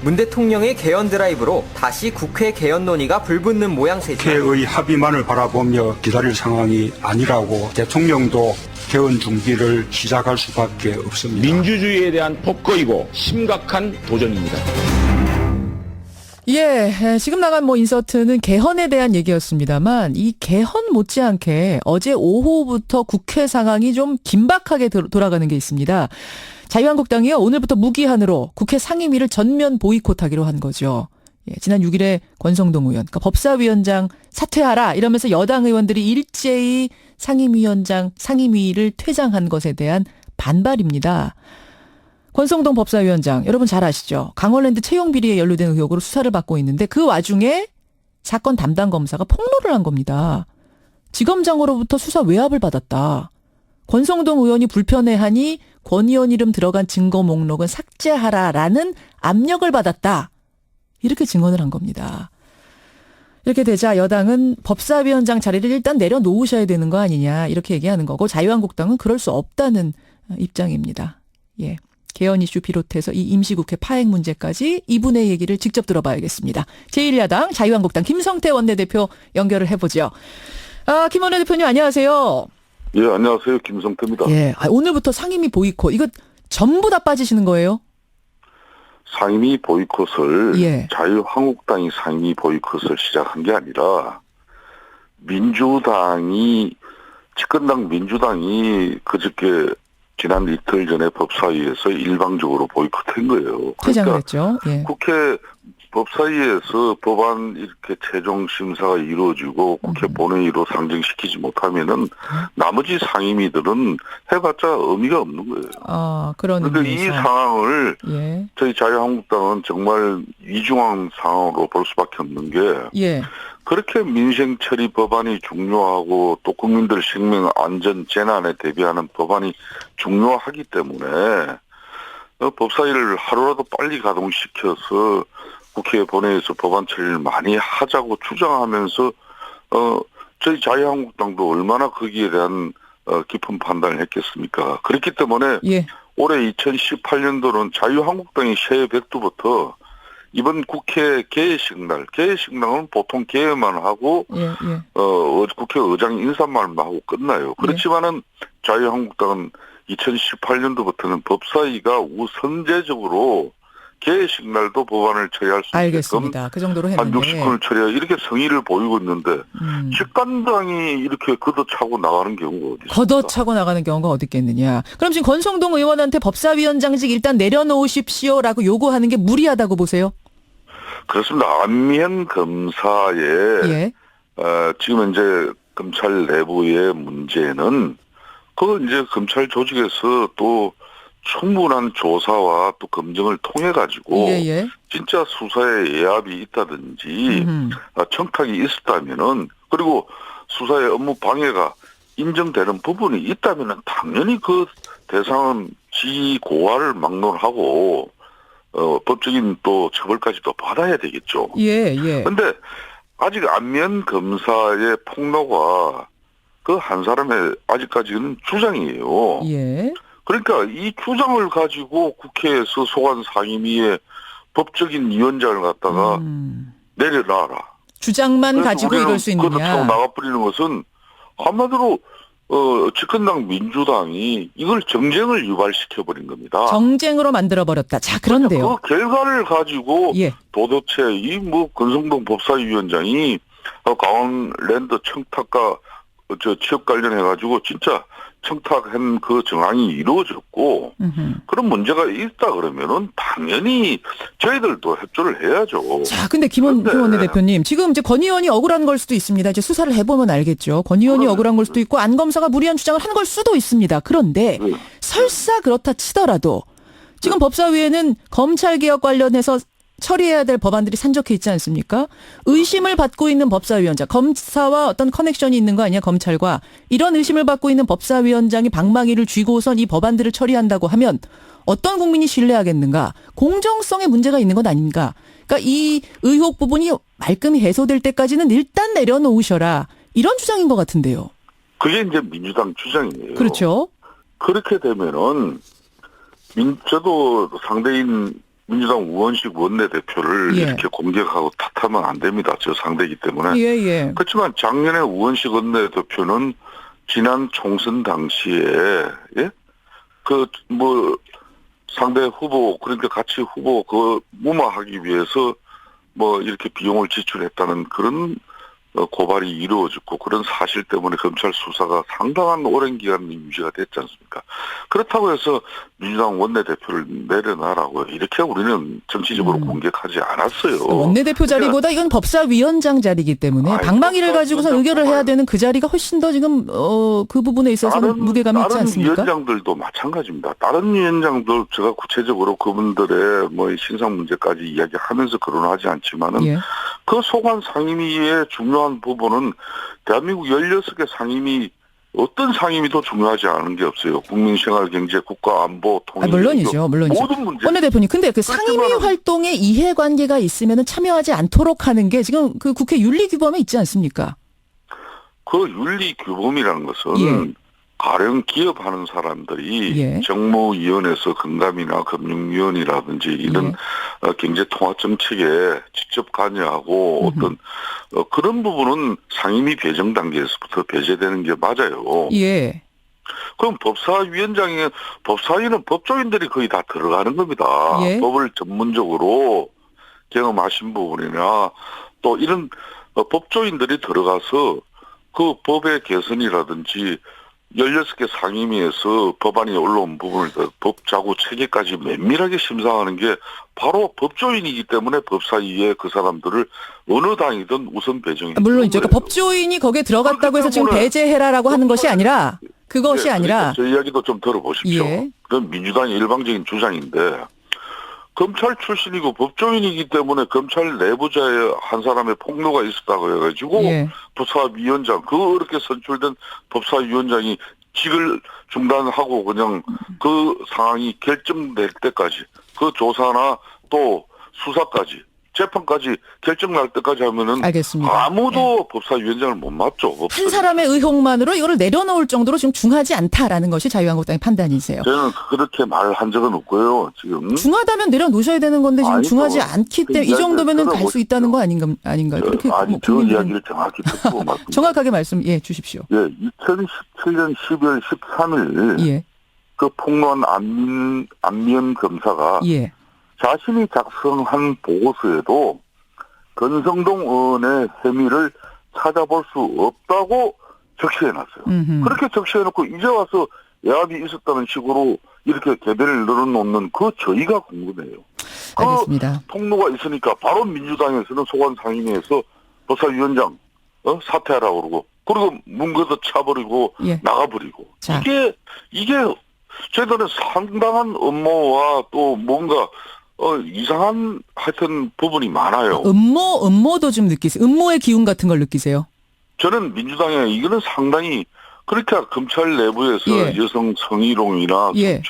문 대통령의 개헌 드라이브로 다시 국회 개헌 논의가 불붙는 모양새죠. 국회의 합의만을 바라보며 기다릴 상황이 아니라고 대통령도 개헌 준비를 시작할 수밖에 없습니다. 민주주의에 대한 폭거이고 심각한 도전입니다. 예, 지금 나간 인서트는 개헌에 대한 얘기였습니다만 이 개헌 못지않게 어제 오후부터 국회 상황이 좀 긴박하게 돌아가는 게 있습니다. 자유한국당이요, 오늘부터 무기한으로 국회 상임위를 전면 보이콧하기로 한 거죠. 예, 지난 6일에 권성동 의원, 그러니까 법사위원장 사퇴하라 이러면서 여당 의원들이 일제히 상임위를 퇴장한 것에 대한 반발입니다. 권성동 법사위원장, 여러분 잘 아시죠? 강원랜드 채용 비리에 연루된 의혹으로 수사를 받고 있는데 그 와중에 사건 담당 검사가 폭로를 한 겁니다. 지검장으로부터 수사 외압을 받았다. 권성동 의원이 불편해하니 권 의원 이름 들어간 증거 목록은 삭제하라라는 압력을 받았다. 이렇게 증언을 한 겁니다. 이렇게 되자 여당은 법사위원장 자리를 일단 내려놓으셔야 되는 거 아니냐 이렇게 얘기하는 거고, 자유한국당은 그럴 수 없다는 입장입니다. 예. 개헌 이슈 비롯해서 이 임시국회 파행 문제까지 이분의 얘기를 직접 들어봐야겠습니다. 제1야당 자유한국당 김성태 원내대표 연결을 해보죠. 김 원내대표님 안녕하세요. 예, 안녕하세요. 김성태입니다. 예, 오늘부터 상임위 보이콧 이거 전부 다 빠지시는 거예요? 상임위 보이콧을 예. 자유한국당이 상임위 보이콧을 시작한 게 아니라 집권당 민주당이 그저께 지난 이틀 전에 법사위에서 일방적으로 보이콧한 거예요. 퇴장을 했죠. 예. 국회 법사위에서 법안 이렇게 최종 심사가 이루어지고 국회 본회의로 상정시키지 못하면은 나머지 상임위들은 해봤자 의미가 없는 거예요. 그런 그러니까 이 상황을 예. 저희 자유한국당은 정말 위중한 상황으로 볼 수밖에 없는 게 예. 그렇게 민생 처리 법안이 중요하고 또 국민들 생명 안전 재난에 대비하는 법안이 중요하기 때문에 법사위를 하루라도 빨리 가동시켜서 국회 본회의에서 법안 처리를 많이 하자고 주장하면서 저희 자유한국당도 얼마나 거기에 대한 깊은 판단을 했겠습니까? 그렇기 때문에 예. 올해 2018년도는 자유한국당이 새해 백두부터 이번 국회 개회식날, 개회식날은 보통 개회만 하고 국회 의장 인사말만 하고 끝나요. 그렇지만은 자유한국당은 2018년도부터는 법사위가 우선제적으로 개회식날도 법안을 처리할 수 있게끔 알겠습니다. 그 정도로 했는데 한 60분을 처리해 이렇게 성의를 보이고 있는데 집권당이 이렇게 걷어차고 나가는 경우가 어디 있습니까? 걷어차고 나가는 경우가 어디 있겠느냐. 그럼 지금 권성동 의원한테 법사위원장직 일단 내려놓으십시오라고 요구하는 게 무리하다고 보세요? 그렇습니다. 안미현 검사의 예. 지금 이제 검찰 내부의 문제는 이제 검찰 조직에서 또 충분한 조사와 또 검증을 통해 가지고 진짜 수사에 예압이 있다든지 청탁이 있었다면은, 그리고 수사의 업무 방해가 인정되는 부분이 있다면은 당연히 그 대상은 지휘 고하를 막론하고 법적인 또 처벌까지도 받아야 되겠죠. 그런데 아직 안미현 검사의 폭로가 그 한 사람의 아직까지는 주장이에요. 그러니까 이 주장을 가지고 국회에서 소관 상임위의 법적인 위원장을 갖다가 내려놔라. 주장만 가지고 이럴 수 있느냐. 그렇다고 나가버리는 것은 한마디로 집권당 민주당이 이걸 정쟁을 유발시켜버린 겁니다. 정쟁으로 만들어버렸다. 자, 그런데요. 그 결과를 가지고 도대체 권성동 법사위원장이 강원랜드 청탁과 취업 관련해가지고 진짜 청탁한 그 정황이 이루어졌고 그런 문제가 있다 그러면은 당연히 저희들도 협조를 해야죠. 자, 근데 김 원내대표님, 지금 이제 권 의원이 억울한 걸 수도 있습니다. 이제 수사를 해보면 알겠죠. 권 의원이 억울한 걸 수도 있고 안 검사가 무리한 주장을 한 걸 수도 있습니다. 그런데 설사 그렇다 치더라도 지금 법사위에는 검찰개혁 관련해서 처리해야 될 법안들이 산적해 있지 않습니까? 의심을 받고 있는 법사위원장, 검사와 어떤 커넥션이 있는 거 아니야, 검찰과. 이런 의심을 받고 있는 법사위원장이 방망이를 쥐고선 이 법안들을 처리한다고 하면 어떤 국민이 신뢰하겠는가? 공정성에 문제가 있는 건 아닌가? 그러니까 이 의혹 부분이 말끔히 해소될 때까지는 일단 내려놓으셔라. 이런 주장인 것 같은데요. 그게 이제 민주당 주장이에요. 그렇죠. 그렇게 되면은 저도 상대인 민주당 우원식 원내대표를 예. 이렇게 공격하고 탓하면 안 됩니다. 저 상대이기 때문에. 예. 그렇지만 작년에 우원식 원내대표는 지난 총선 당시에 예? 상대 후보 그러니까 같이 후보 무마하기 위해서 이렇게 비용을 지출했다는 그런 고발이 이루어졌고 그런 사실 때문에 검찰 수사가 상당한 오랜 기간 유지가 됐지 않습니까? 그렇다고 해서 민주당 원내대표를 내려놔라고 이렇게 우리는 정치적으로 공격하지 않았어요. 원내대표 자리보다 이건 법사위원장 자리이기 때문에 방망이를 가지고서 의결을 해야 되는 그 자리가 훨씬 더 지금 그 부분에 있어서는 무게감이 있지 않습니까? 다른 위원장들도 마찬가지입니다. 다른 위원장들 제가 구체적으로 그분들의 신상 문제까지 이야기하면서 거론하지 않지만은 예. 그 소관 상임위의 중요한 부분은 대한민국 16개 상임위 어떤 상임위도 중요하지 않은 게 없어요. 국민생활, 경제, 국가, 안보, 통일. 물론이죠. 모든 문제. 원내대표님, 근데 그 상임위 활동에 이해관계가 있으면 참여하지 않도록 하는 게 지금 그 국회 윤리규범에 있지 않습니까? 그 윤리규범이라는 것은 예. 가령 기업하는 사람들이 예. 정무위원회에서 금감이나 금융위원이라든지 이런 경제통화정책에 직접 관여하고 어떤 그런 부분은 상임위 배정 단계에서부터 배제되는 게 맞아요. 예. 그럼 법사위는 법조인들이 거의 다 들어가는 겁니다. 예. 법을 전문적으로 경험하신 부분이나 또 이런 법조인들이 들어가서 그 법의 개선이라든지 16개 상임위에서 법안이 올라온 부분을 법자구 체계까지 면밀하게 심사하는 게 바로 법조인이기 때문에 법사위에 그 사람들을 어느 당이든 우선 배정해. 물론이죠. 그러니까 법조인이 거기에 들어갔다고 해서 지금 배제해라라고 하는 것이 아니라 그것이 네, 아니라. 그러니까 저 이야기도 좀 들어보십시오. 예. 그건 민주당의 일방적인 주장인데 검찰 출신이고 법조인이기 때문에 검찰 내부자의 한 사람의 폭로가 있었다고 해가지고 예. 법사위원장 그렇게 선출된 법사위원장이 직을 중단하고 그냥 그 상황이 결정될 때까지 그 조사나 또 수사까지 재판까지 결정날 때까지 하면은 알겠습니다. 아무도 법사위원장을 못 맡죠. 한 사람의 의혹만으로 이거를 내려놓을 정도로 지금 중하지 않다라는 것이 자유한국당의 판단이세요. 저는 그렇게 말한 적은 없고요. 지금 중하다면 내려놓으셔야 되는 건데 지금 아니죠. 중하지 않기 때문에 이 정도면은 갈 수 있다는 거 아닌가요? 그렇게 아니 저 이야기를 정확히 듣고 말씀. 정확하게 말씀 주십시오. 예, 2017년 12월 13일 예. 그 폭로한 안미연 검사가 예. 자신이 작성한 보고서에도 권성동 의원의 혐의를 찾아볼 수 없다고 적시해놨어요. 그렇게 적시해놓고 이제 와서 예압이 있었다는 식으로 이렇게 개변을 늘어놓는 그 저희가 궁금해요. 알겠습니다. 그 폭로가 있으니까 바로 민주당에서는 소관 상임위에서 법사위원장 사퇴하라고 그러고 그리고 문거도 차버리고 예. 나가버리고 자. 이게 저희들은 상당한 업무와 또 뭔가 이상한 하여튼 부분이 많아요. 음모도 좀 느끼세요? 음모의 기운 같은 걸 느끼세요? 저는 민주당에 이거는 상당히 그러니까 검찰 내부에서 예. 여성 성희롱이나 예.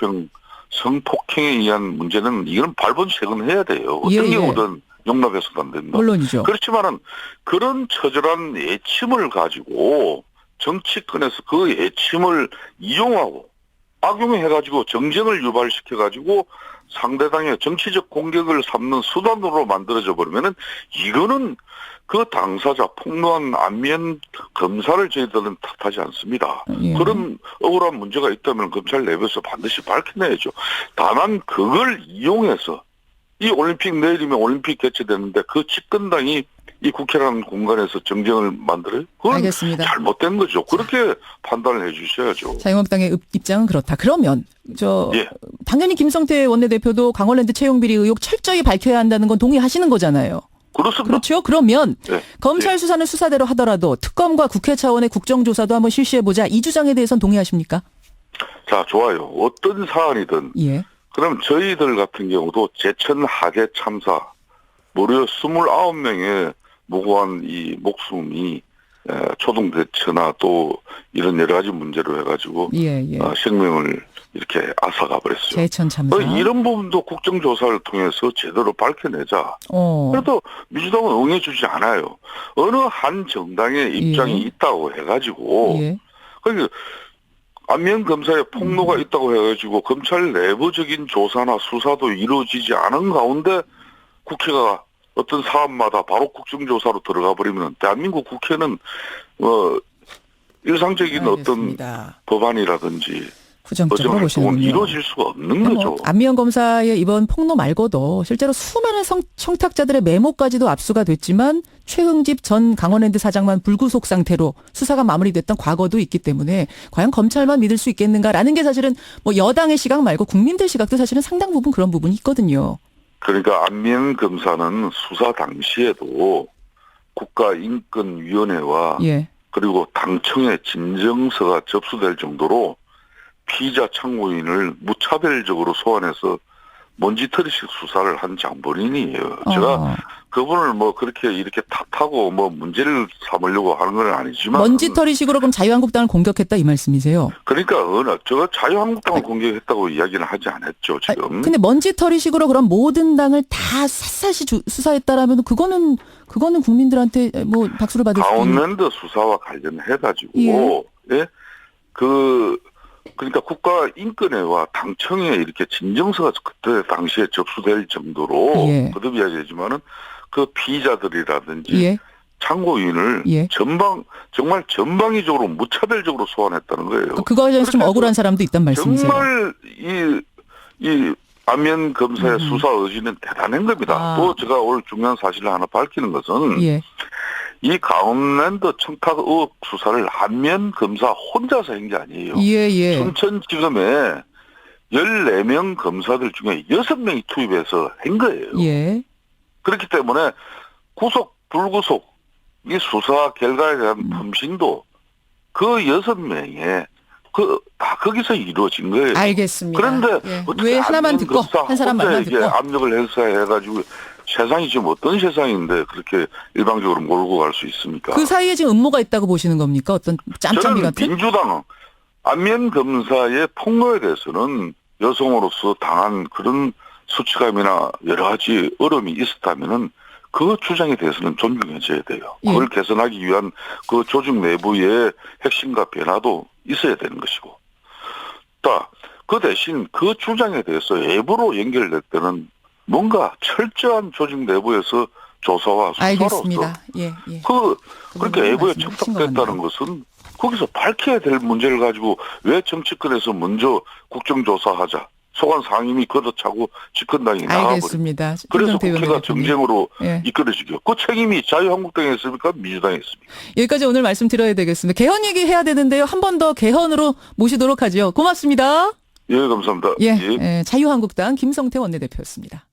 성폭행에 의한 문제는 이건 발본색은 해야 돼요. 어떤 예. 경우든 용납해서도 안 된다. 물론이죠. 그렇지만은 그런 처절한 애침을 가지고 정치권에서 그 애침을 이용하고 악용해가지고 정쟁을 유발시켜가지고 상대당의 정치적 공격을 삼는 수단으로 만들어져 버리면은 이거는 그 당사자 폭로한 안미연 검사를 저희들은 탓하지 않습니다. 예. 그런 억울한 문제가 있다면 검찰 내부에서 반드시 밝혀내야죠. 다만 그걸 이용해서 이 올림픽 내일이면 올림픽 개최되는데 그 집권당이 이 국회라는 공간에서 정쟁을 만들어요? 그건 알겠습니다. 잘못된 거죠. 그렇게 판단을 해 주셔야죠. 자유한국당의 입장은 그렇다. 그러면 예. 당연히 김성태 원내대표도 강원랜드 채용비리 의혹 철저히 밝혀야 한다는 건 동의하시는 거잖아요. 그렇습니다. 그렇죠? 그러면 네. 검찰 수사는 수사대로 하더라도 특검과 국회 차원의 국정조사도 한번 실시해보자. 이 주장에 대해서는 동의하십니까? 자, 좋아요. 어떤 사안이든 예. 그럼 저희들 같은 경우도 제천 하계 참사 무려 29명의 무고한 이 목숨이 초동대처나 또 이런 여러 가지 문제로 해가지고 예. 생명을 이렇게 앗아가 버렸어요. 제천 참사. 이런 부분도 국정조사를 통해서 제대로 밝혀내자. 어. 그래도 민주당은 응해주지 않아요. 어느 한 정당의 입장이 예. 있다고 해가지고 예. 그러니까 안면 검사에 폭로가 있다고 해가지고 검찰 내부적인 조사나 수사도 이루어지지 않은 가운데 국회가 어떤 사안마다 바로 국정조사로 들어가 버리면 대한민국 국회는 일상적인 알겠습니다. 어떤 법안이라든지 부정적으로 어떤 활동은 보시는군요. 이루어질 수가 없는 뭐 거죠. 안미연 검사의 이번 폭로 말고도 실제로 수많은 청탁자들의 메모까지도 압수가 됐지만 최흥집 전 강원랜드 사장만 불구속 상태로 수사가 마무리됐던 과거도 있기 때문에 과연 검찰만 믿을 수 있겠는가라는 게 사실은 뭐 여당의 시각 말고 국민들 시각도 사실은 상당 부분 그런 부분이 있거든요. 그러니까 안면 검사는 수사 당시에도 국가인권위원회와 예. 그리고 당청의 진정서가 접수될 정도로 피의자 참고인을 무차별적으로 소환해서 먼지털이식 수사를 한 장본인이에요. 제가 그분을 뭐 그렇게 이렇게 탓하고 뭐 문제를 삼으려고 하는 건 아니지만 먼지털이식으로 그럼 자유한국당을 공격했다 이 말씀이세요? 그러니까 제가 자유한국당을 공격했다고 이야기는 하지 않았죠 지금. 근데 먼지털이식으로 그럼 모든 당을 다 샅샅이 수사했다라면 그거는 국민들한테 뭐 박수를 받을 수 있는. 강원랜드 수사와 관련해 가지고 예. 그러니까 국가인권회와 당청에 이렇게 진정서가 그때 당시에 접수될 정도로 예. 거듭 이야기하지만은 그 피의자들이라든지 예. 참고인을 예. 정말 전방위적으로 무차별적으로 소환했다는 거예요. 그거에 대해서 좀 억울한 사람도 있단 말씀이세요. 정말 이 안면 검사의 수사 의지는 대단한 겁니다. 또 제가 오늘 중요한 사실을 하나 밝히는 것은 예. 이 강원랜드 청탁 의혹 수사를 안면 검사 혼자서 한 게 아니에요. 예. 춘천지검에 14명 검사들 중에 6명이 투입해서 한 거예요. 예. 그렇기 때문에 구속, 불구속 이 수사 결과에 대한 품신도 그 6명에 다 거기서 이루어진 거예요. 알겠습니다. 그런데 예. 어떻게 왜 하나만 안면 듣고 검사 한 사람만 혼자 이게 듣고 압력을 행사해가지고 세상이 지금 어떤 세상인데 그렇게 일방적으로 몰고 갈 수 있습니까? 그 사이에 지금 음모가 있다고 보시는 겁니까? 어떤 짬짬이 저는 같은? 민주당 안면 검사의 폭로에 대해서는 여성으로서 당한 그런 수치감이나 여러 가지 어려움이 있었다면은 그 주장에 대해서는 존중해줘야 돼요. 예. 그걸 개선하기 위한 그 조직 내부의 핵심과 변화도 있어야 되는 것이고. 그 대신 그 주장에 대해서 외부로 연결될 때는 뭔가 철저한 조직 내부에서 조사와 수사로서 알겠습니다. 예. 그렇게 외부에 말씀하신 것 청탁됐다는 같네요. 것은 거기서 밝혀야 될 문제를 가지고 왜 정치권에서 먼저 국정조사하자. 소관 상임위 걷어차고 집권당이 나가버립니다. 알겠습니다. 그래서 김성태 국회가 의원님. 정쟁으로 예. 이끌어지죠. 그 책임이 자유한국당에 있습니까? 민주당에 있습니까? 여기까지 오늘 말씀드려야 되겠습니다. 개헌 얘기해야 되는데요. 한 번 더 개헌으로 모시도록 하죠. 고맙습니다. 예, 감사합니다. 예. 자유한국당 김성태 원내대표였습니다.